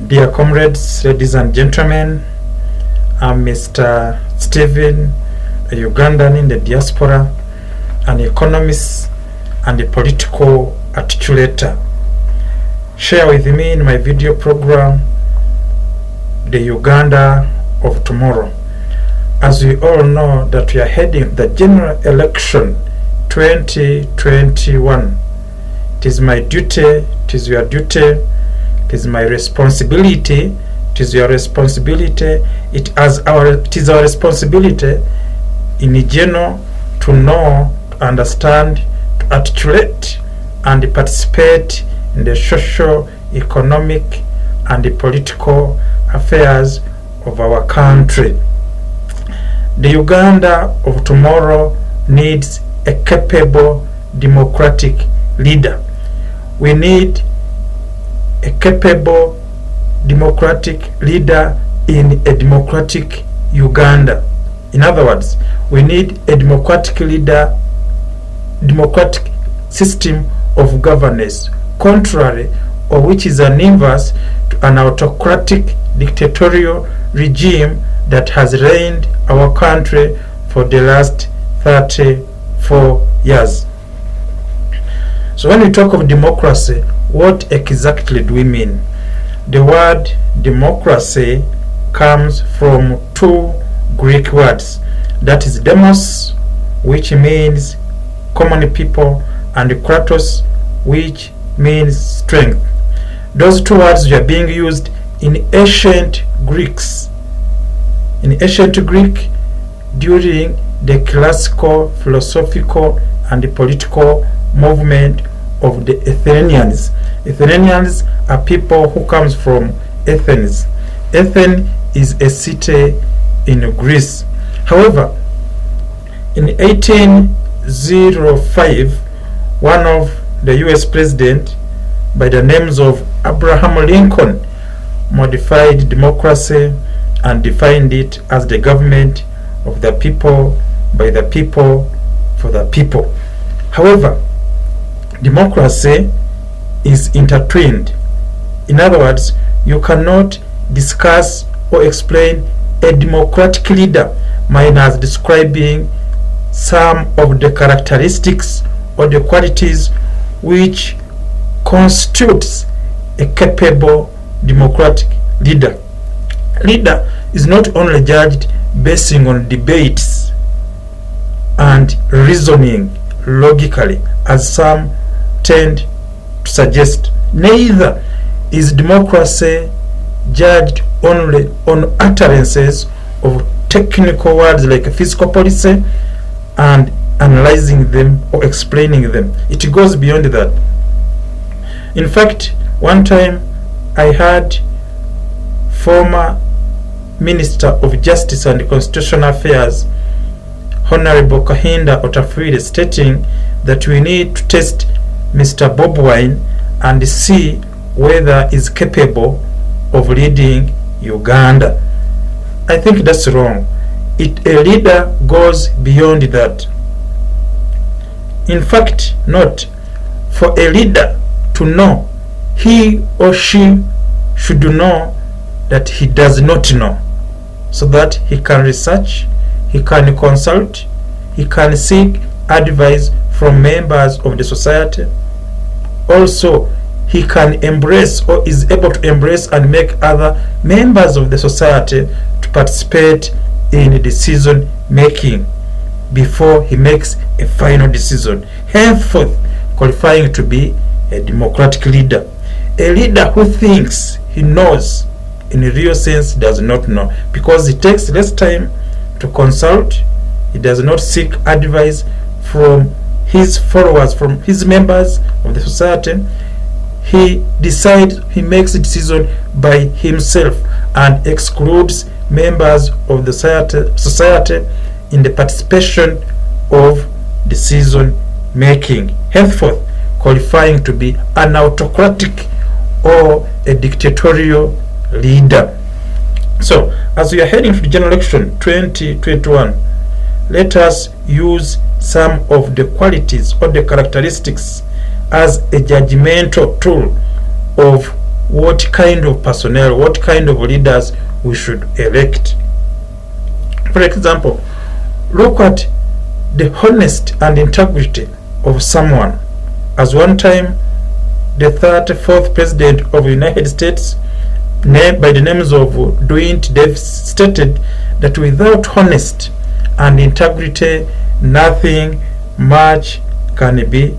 Dear comrades, ladies and gentlemen, I'm Mr. Stephen, a Ugandan in the diaspora, an economist and a political articulator. Share with me in my video program, The Uganda of Tomorrow. As we all know that we are heading the general election 2021. It is my duty, it is your duty, it is my responsibility, it is your responsibility, it is our responsibility in general to know, to understand, to articulate and participate in the social, economic and the political affairs of our country. The Uganda of tomorrow needs a capable democratic leader. We need a capable democratic leader in a democratic Uganda. In other words, we need a democratic leader, democratic system of governance, contrary or which is an inverse to an autocratic dictatorial regime that has reigned our country for the last 34 years. So when we talk of democracy, what exactly do we mean? The word democracy comes from two Greek words. That is demos, which means common people, and kratos, which means strength. Those two words were being used in ancient Greeks. In ancient Greek, during the classical, philosophical, and the political movement of the Athenians. Athenians are people who comes from Athens. Athens is a city in Greece. However, in 1805, one of the US president by the names of Abraham Lincoln modified democracy and defined it as the government of the people, by the people, for the people. However, democracy is intertwined. In other words, you cannot discuss or explain a democratic leader minus describing some of the characteristics or the qualities which constitutes a capable democratic leader. Leader is not only judged based on debates and reasoning logically, as some tend to suggest. Neither is democracy judged only on utterances of technical words like fiscal policy and analyzing them or explaining them. It goes beyond that. In fact, one time I had former Minister of Justice and Constitutional Affairs, Honorable Kahinda Otafuire, stating that we need to test Mr. BOBI and see whether he is capable of leading Uganda. I think that's wrong. A leader goes beyond that. In fact, not for a leader to know, he or she should know that he does not know, so that he can research, he can consult, he can seek advice from members of the society. Also, he can embrace or is able to embrace and make other members of the society to participate in decision making before he makes a final decision, henceforth qualifying to be a democratic leader. A leader who thinks he knows in a real sense does not know, because it takes less time to consult. He does not seek advice from his followers, from his members of the society. He decides, he makes a decision by himself and excludes members of the society in the participation of decision making, henceforth qualifying to be an autocratic or a dictatorial leader. So, as we are heading to the general election 2021, let us use some of the qualities or the characteristics as a judgmental tool of what kind of personnel, what kind of leaders we should elect. For example, look at the honesty and integrity of someone. As one time, the 34th president of the United States, named by the names of Dwight Davis, stated that without honesty and integrity, nothing much can be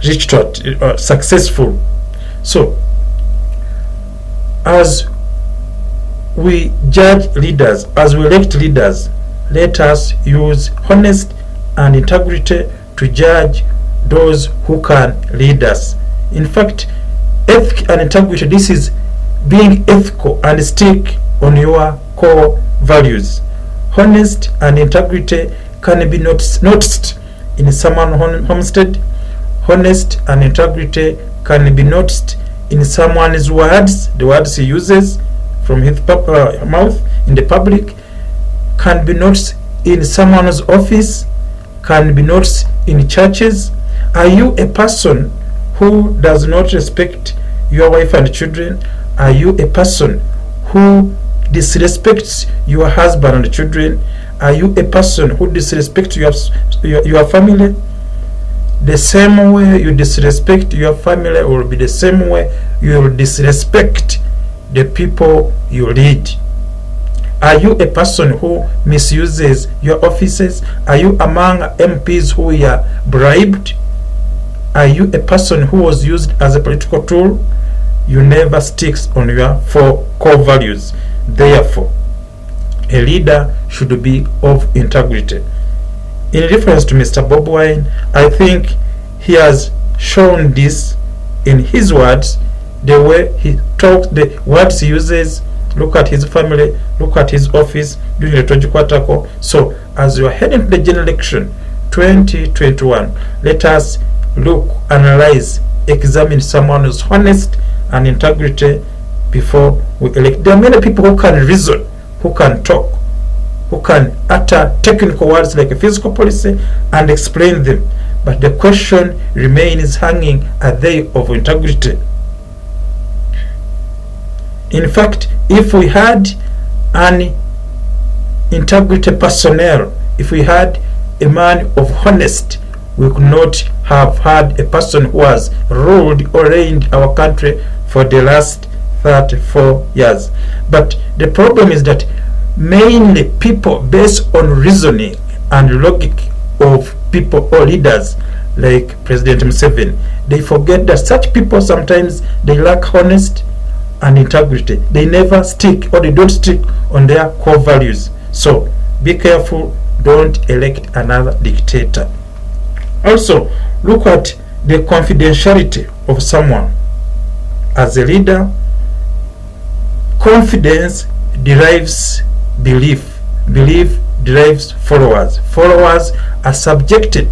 reached or successful. So, as we judge leaders, as we elect leaders, let us use honesty and integrity to judge those who can lead us. In fact, ethic and integrity, this is being ethical and stick on your core values. Honesty and integrity can be noticed in someone's homestead. Honesty and integrity can be noticed in someone's words, the words he uses from his mouth in the public, can be noticed in someone's office, can be noticed in churches. Are you a person who does not respect your wife and children? Are you a person who disrespects your husband and children? Are you a person who disrespects your family? The same way you disrespect your family will be the same way you will disrespect the people you lead. Are you a person who misuses your offices? Are you among MPs who are bribed? Are you a person who was used as a political tool? You never sticks on your four core values. Therefore, a leader should be of integrity. In reference to Mr. Bobi Wine, I think he has shown this in his words, the way he talks, the words he uses. Look at his family, look at his office during the Tojikwatako. So, as we are heading to the general election 2021, let us look, analyze, examine someone who's honest and integrity before we elect. There are many people who can reason, who can talk, who can utter technical words like a physical policy and explain them. But the question remains hanging, are they of integrity? In fact, if we had an integrity personnel, if we had a man of honesty, we could not have had a person who has ruled or reigned our country for the last 34 years. But the problem is that mainly people based on reasoning and logic of people or leaders like President Museveni, they forget that such people sometimes they lack honesty and integrity. They never stick, or they don't stick on their core values. So be careful, don't elect another dictator. Also, look at the confidentiality of someone. As a leader, confidence derives belief. Belief derives followers. Followers are subjected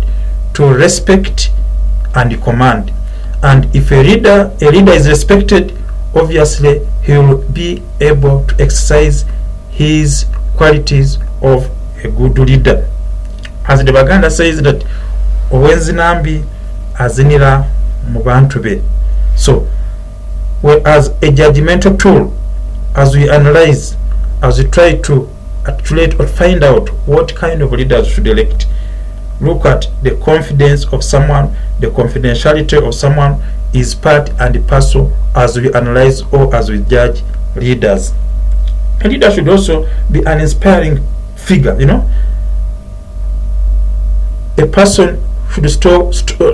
to respect and command. And if a leader is respected, obviously he will be able to exercise his qualities of a good leader. As the Baganda says that owenzinambi azinira mu bantu be. So, as a judgmental tool, as we analyze, as we try to articulate or find out what kind of leaders we should elect, look at the confidence of someone, the confidentiality of someone is part and parcel as we analyze or as we judge leaders. A leader should also be an inspiring figure, you know. A person should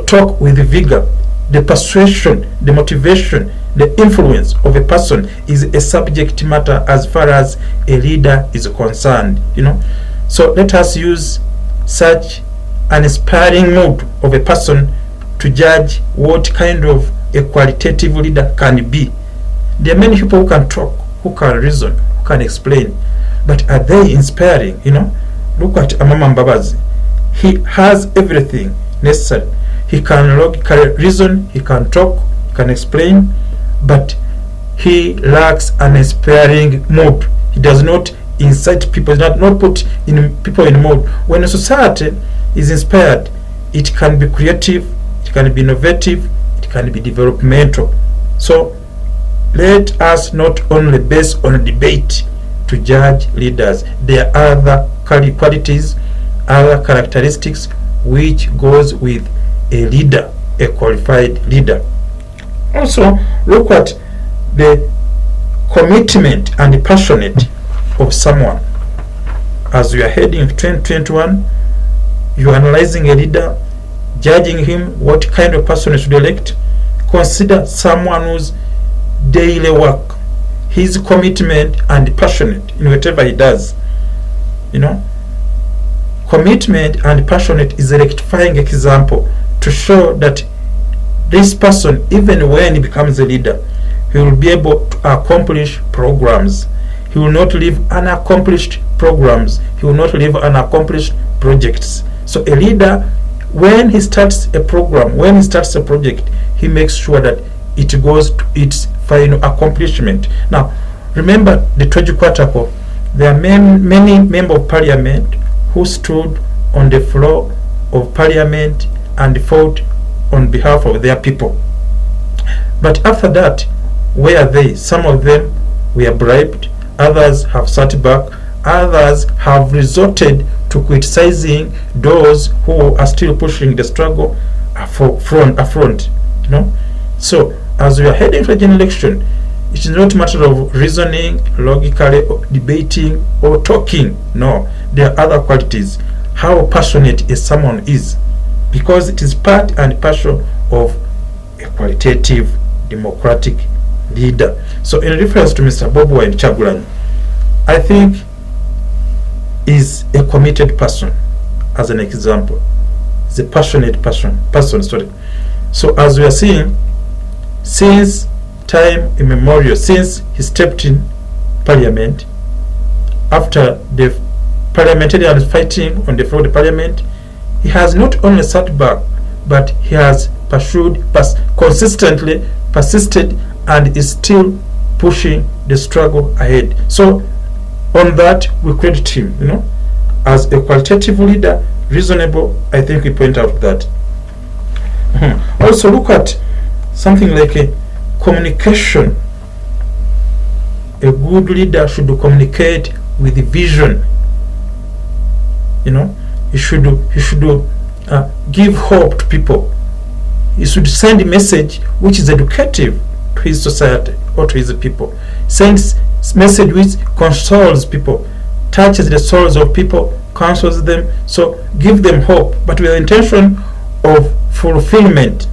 talk with vigor. The persuasion, the motivation, the influence of a person is a subject matter as far as a leader is concerned, you know. So let us use such an inspiring mood of a person to judge what kind of a qualitative leader can be. There are many people who can talk, who can reason, who can explain, but are they inspiring? You know, look at Amama Mbabazi. He has everything necessary. He can logically reason, he can talk, he can explain, but he lacks an inspiring mood. He does not incite people, he does not put people in mood. When a society is inspired, it can be creative, it can be innovative, it can be developmental. So let us not only base on debate to judge leaders. There are other qualities, other characteristics which goes with a leader, a qualified leader. Also, look at the commitment and passionate of someone. As we are heading to 2021, you are analyzing a leader, judging him, what kind of person you should elect. Consider someone whose daily work, his commitment and passionate in whatever he does. You know, commitment and passionate is a rectifying example to show that this person, even when he becomes a leader, he will be able to accomplish programs. He will not leave unaccomplished programs. He will not leave unaccomplished projects. So a leader, when he starts a program, when he starts a project, he makes sure that it goes to its final accomplishment. Now, remember the Twagikwattako. There are many members of parliament who stood on the floor of parliament and fought on behalf of their people. But after that, where are they? Some of them were bribed, others have sat back, others have resorted to criticizing those who are still pushing the struggle affront. You know? So as we are heading to a general election, it is not a matter of reasoning, logically, or debating, or talking. No, there are other qualities. How passionate someone is, because it is part and parcel of a qualitative democratic leader. So in reference to Mr. Bobi Wine Kyagulanyi, I think is a committed person. As an example, is a passionate person. So as we are seeing, since time immemorial, since he stepped in parliament, after the parliamentarians fighting on the floor of the parliament, he has not only sat back, but he has consistently persisted and is still pushing the struggle ahead. So on that, we credit him, you know, as a qualitative leader, reasonable. I think we point out that. Also, look at something like a communication. A good leader should communicate with vision. You know, he should give hope to people. He should send a message which is educative to his society or to his people. Sends message which consoles people, touches the souls of people, counsels them. So give them hope, but with the intention of fulfillment.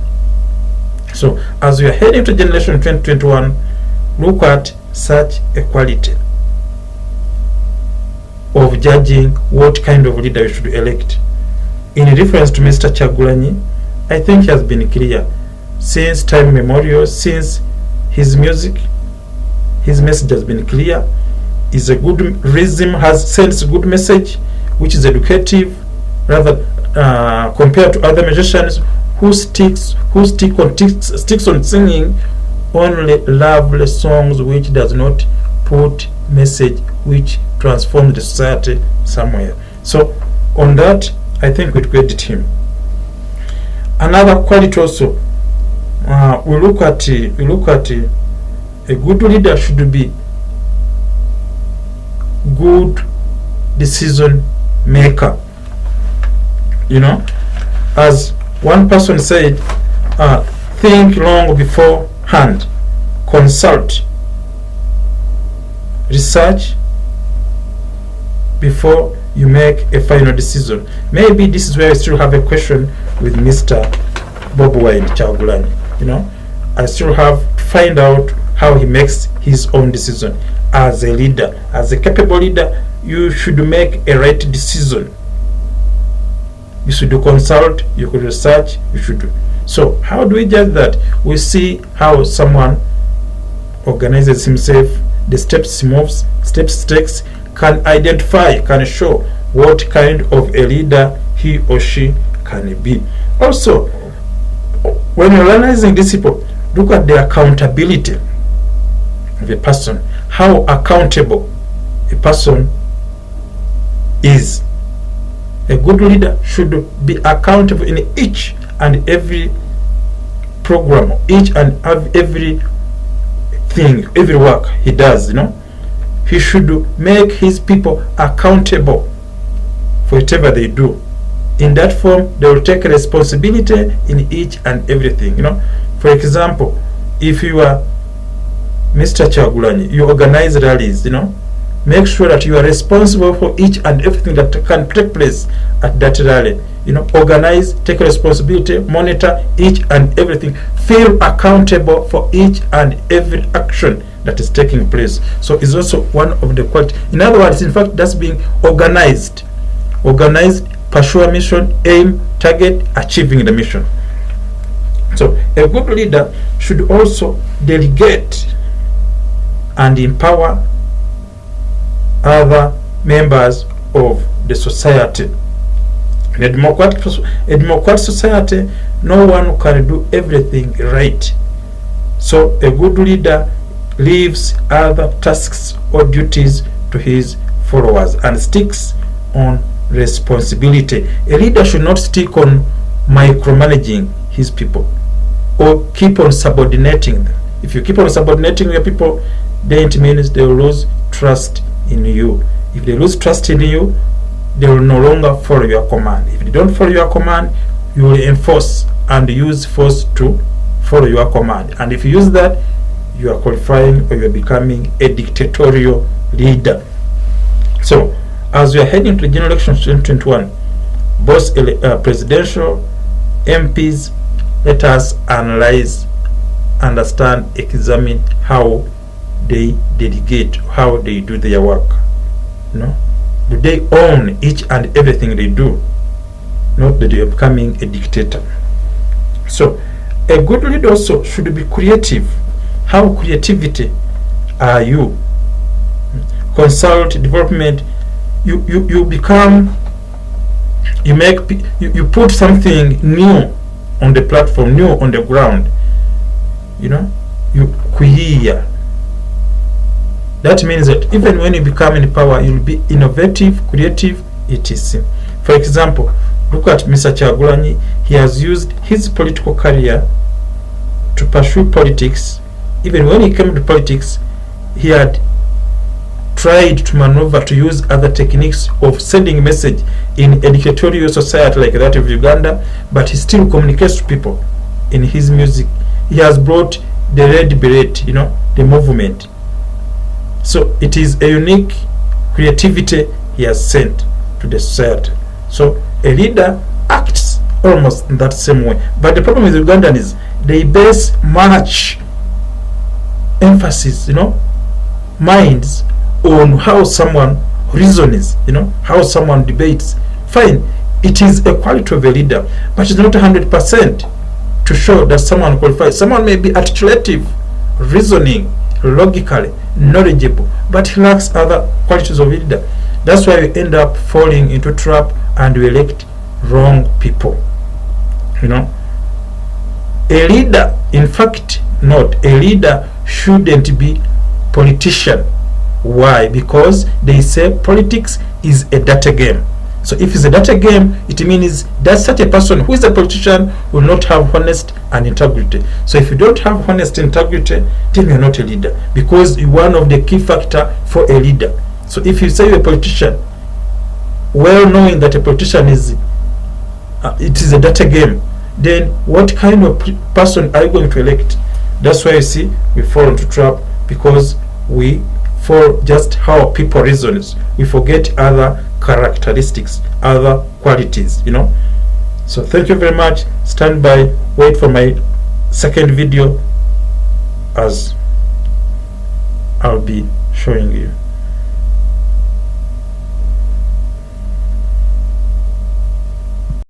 So as we are heading to generation 2021, look at such a quality of judging what kind of leader you should elect. In reference to Mr. Kyagulanyi, I think he has been clear since time immemorial, since his music, his message has been clear. Is a good rhythm, sends a good message which is educative, rather compared to other musicians who sticks on singing only lovely songs which does not put message which transforms the society somewhere. So on that, I think we credit him. Another quality also, we look at a good leader should be good decision maker. You know, as one person said, think long beforehand, consult, research before you make a final decision. Maybe this is where I still have a question with Mr. Bobi Wine Kyagulanyi. You know, I still have to find out how he makes his own decision. As a leader, as a capable leader, you should make a right decision. You should consult, you could research, you should do. So how do we judge that? We see how someone organizes himself, the steps he moves, steps he takes, can identify, can show what kind of a leader he or she can be. Also, when you're analyzing these people, look at the accountability of a person, how accountable a person is. A good leader should be accountable in each and every program, each and every thing, every work he does, he should make his people accountable for whatever they do. In that form, they will take responsibility in each and everything. For example, if you are Mr. Kyagulanyi, you organize rallies, make sure that you are responsible for each and everything that can take place at that rally. Organize, take responsibility, monitor each and everything, feel accountable for each and every action that is taking place. So it's also one of the quality. In other words, in fact, that's being organized. Organized, pursue a mission, aim, target, achieving the mission. So a good leader should also delegate and empower other members of the society. In a democratic society, no one can do everything right. So a good leader leaves other tasks or duties to his followers and sticks on responsibility. A leader should not stick on micromanaging his people or keep on subordinating them. If you keep on subordinating your people, then it means they will lose trust in you. If they lose trust in you, they will no longer follow your command. If they don't follow your command, you will enforce and use force to follow your command. And if you use that, you are qualifying or you are becoming a dictatorial leader. So, as we are heading to the general elections 2021, both presidential, MPs, let us analyze, understand, examine how they delegate, how they do their work. Do they own each and everything they do? Not that they are becoming a dictator. So a good leader also should be creative. How creativity are you? Consult development. You become, you put something new on the platform, new on the ground. You create. That means that even when you become in power, you'll be innovative, creative, etc. For example, look at Mr. Kyagulanyi. He has used his political career to pursue politics. Even when he came to politics, he had tried to maneuver to use other techniques of sending a message in a dictatorial society like that of Uganda, but he still communicates to people in his music. He has brought the red beret, the movement. So it is a unique creativity he has sent to the society. So a leader acts almost in that same way. But the problem with Ugandan is they base much emphasis, minds on how someone reasons, how someone debates. Fine, it is a quality of a leader, but it's not 100% to show that someone qualifies. Someone may be articulative, reasoning, logically, knowledgeable, but he lacks other qualities of a leader. That's why we end up falling into trap and we elect wrong people. A leader, in fact, not a leader shouldn't be politician. Why? Because they say politics is a data game. So if it's a data game, it means that such a person who is a politician will not have honest and integrity. So if you don't have honest integrity, then you're not a leader, because you're one of the key factor for a leader. So if you say you're a politician, well knowing that a politician is it is a data game, then what kind of person are you going to elect? That's why you see we fall into trap, because we for just how people reason. We forget other characteristics, other qualities, So thank you very much. Stand by, wait for my second video as I'll be showing you.